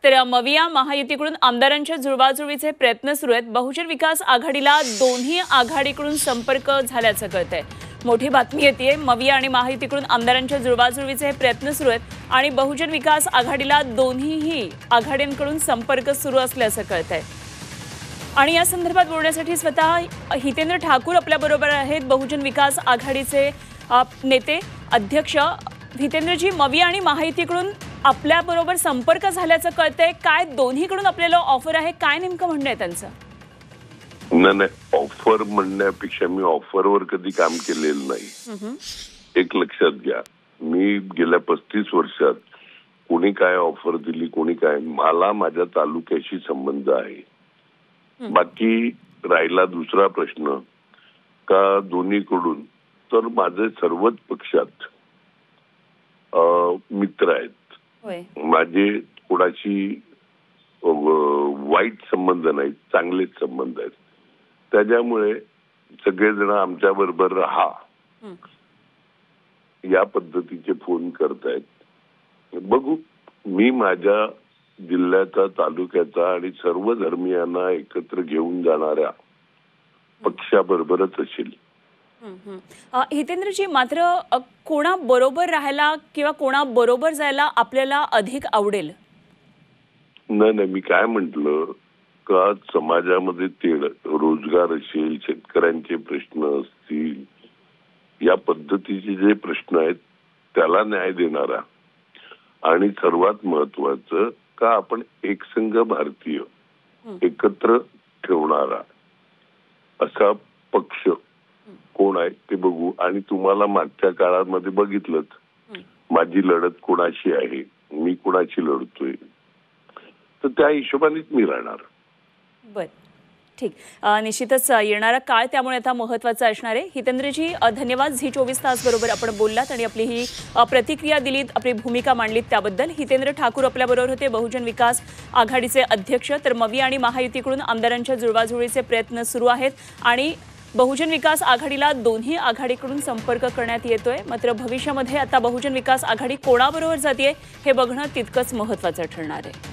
तर मविया महायुतीकडून आमदारांच्या जुळवाजुळवीचे प्रयत्न सुरू आहेत। बहुजन विकास आघाडीला दोन्ही आघाडीकडून संपर्क झाल्याचं कळतंय। मोठी बातमी येते, मविया आणि महायुतीकडून आमदारांच्या जुळवाजुळवीचे प्रयत्न सुरू आहेत आणि बहुजन विकास आघाडीला दोन्हीही आघाड्यांकडून संपर्क सुरू असल्याचं कळतंय। आणि या संदर्भात बोलण्यासाठी स्वतः हितेंद्र ठाकूर आपल्याबरोबर आहेत, बहुजन विकास आघाडीचे नेते अध्यक्ष। हितेंद्रजी, मविया आणि महायुतीकडून आपल्याबरोबर संपर्क झाल्याचं कळतंय, काय दोन्हीकडून आपल्याला ऑफर आहे, काय नेमकं म्हणणं आहे त्यांचं? नाही, ऑफर म्हणण्यापेक्षा मी ऑफरवर कधी काम केलेलं नाही। एक लक्षात घ्या, मी गेल्या 35 वर्षात कोणी काय ऑफर दिली, कोणी काय, मला माझ्या तालुक्याशी संबंध आहे। बाकी राहिला दुसरा प्रश्न का दोन्हीकडून, तर माझे सर्वच पक्षात मित्र आहेत। माझे कोणाशी वाईट संबंध नाहीत, चांगलेच संबंध आहेत। त्याच्यामुळे सगळेजण आमच्या बरोबर राहा या पद्धतीचे फोन करतायत। बघू, मी माझ्या जिल्ह्याचा, तालुक्याचा आणि सर्व धर्मीयांना एकत्र घेऊन जाणाऱ्या पक्षाबरोबरच असेल। हितेंद्रजी, मात्र कोणाबरोबर राहायला किंवा कोणाबरोबर जायला आपल्याला अधिक आवडेल? नाही, मी काय म्हटलं का, समाजामध्ये तेढ, रोजगार असेल, शेतकऱ्यांचे प्रश्न असतील, या पद्धतीचे जे प्रश्न आहेत त्याला न्याय देणारा आणि सर्वात महत्वाचं का आपण एकसंघ भारतीय एकत्र ठेवणारा असा पक्ष कोण आहे ते बघू। आणि तुम्हाला मागच्या काळामध्ये बघितलंच माझी लढत कोणाशी आहे, मी कोणाशी लढतोय, तर त्या हिशोबानेच मी राहणार। बर, ठीक। निश्चितच येणारा काळ त्यामुळे आता महत्त्वाचा असणार आहे। हितेंद्रजी, धन्यवाद। झी24 तास बरोबर आपण बोललात आणि आपली ही प्रतिक्रिया दिलीत, आपली भूमिका मांडलीत त्याबद्दल। हितेंद्र ठाकूर आपल्याबरोबर होते, बहुजन विकास आघाडीचे अध्यक्ष। तर मविया आणि महायुतीकडून आमदारांच्या जुळवाजुळवीचे प्रयत्न सुरू आहेत आणि बहुजन विकास आघाडीला दोन्ही आघाडीकडून संपर्क करण्यात येतोय। मात्र भविष्यामध्ये आता बहुजन विकास आघाडी कोणाबरोबर जाते हे बघणं तितकंच महत्त्वाचं ठरणार आहे।